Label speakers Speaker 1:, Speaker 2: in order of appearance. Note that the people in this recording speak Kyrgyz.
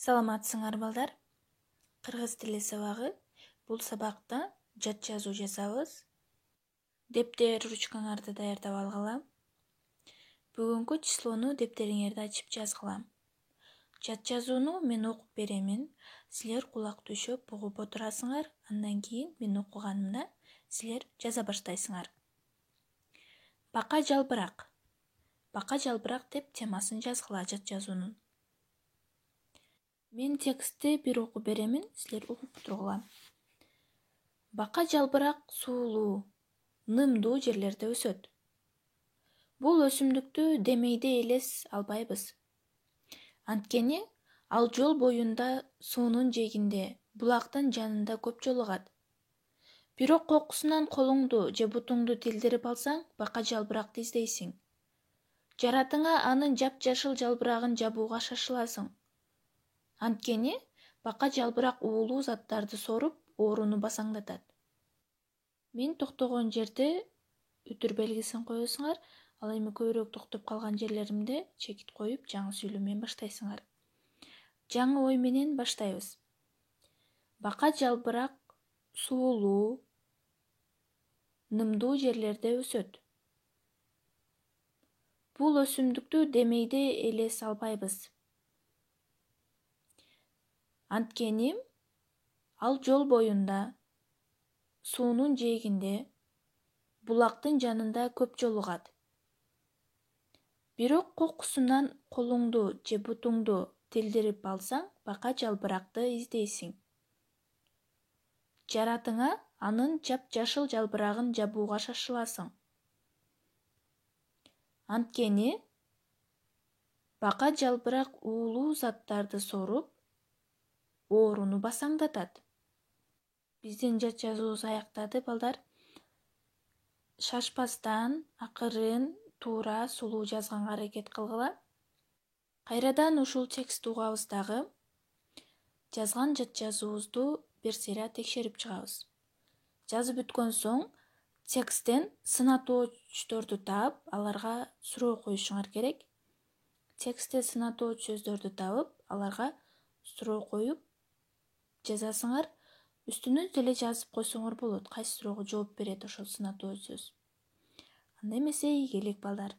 Speaker 1: Саламатсыңар балдар. Кыргыз тили сабагы. Бул сабакта жат жазуу жасабыз. Дептер, ручкаңарды даярдап алгыла. Бүгүнкү числону дептериңерди ачып жазгыла. Жат жазууну мен окуп беремин. Силер кулак түшөп угуп отурасыңар. Андан кийин мен окуганымда силер жаза баштайсыңар. Бака жалбырак. Бака жалбырак деп темасын жазгыла жат жазуунун. Мен текстти бир окуп беремин, силер угуп тургула. Бака жалбырак суулуу, нымдуу жерлерде өсөт. Бул өсүмдүктү демейде элес албайбыз. Анткени ал жол боюнда, суунун жээгинде, булактын жанында көп жолугат. Бирок кокусунан колуңду же бутуңду тилдирип алсаң, бака жалбыракты издейсиң. Жаратыңа анын жапжашыл жалбырагын жабууга шашыласың. Анткени бака жалбырак уулуу заттарды соруп, ооруну басаңдатат. Мен токтогон жерде үтүр белгисин коесуңар, ал эми көбүрөөк токтоп калган жерлеримде чекит коюп, жаңы сүйлөө менен баштайсыңар. Жаңы ой менен баштайбыз. Бака жалбырак суулуу, нымдуу жерлерде өсөт. Бул өсүмдүктү демейде элес албайбыз. Анткени ал жол боюнда, суунун жээгинде, булактын жанында көп жолугат. Бирок кокусунан колуңду же бутуңду тилдирип алсаң, бака жалбыракты издейсиң. Жаратыңа анын жапжашыл жалбырагын жабууга шашыласың. Анткени бака жалбырак уулуу заттарды соруп, ооруну басаңдатат. Биздин жат жазуубуз аяктады балдар. Шашпастан, акырын, туура, сулуу жазганга аракет кылгыла. Кайрадан ушул текстти угабыз дагы. Жазган жат жазуубузду бир сыйра текшерип чыгабыз. Жазып бүткөн соң, тексттен сынатоочторду таап, аларга суроо коюшуңар керек. Текстте сынатооч сөздөрдү табып, аларга суроо коюп жазасыңар. Үстүнө деле жазып койсоңор болот, кайсы суроого жооп берет ошол сынатооч сөз. Анда эмесе ийгилик балдар.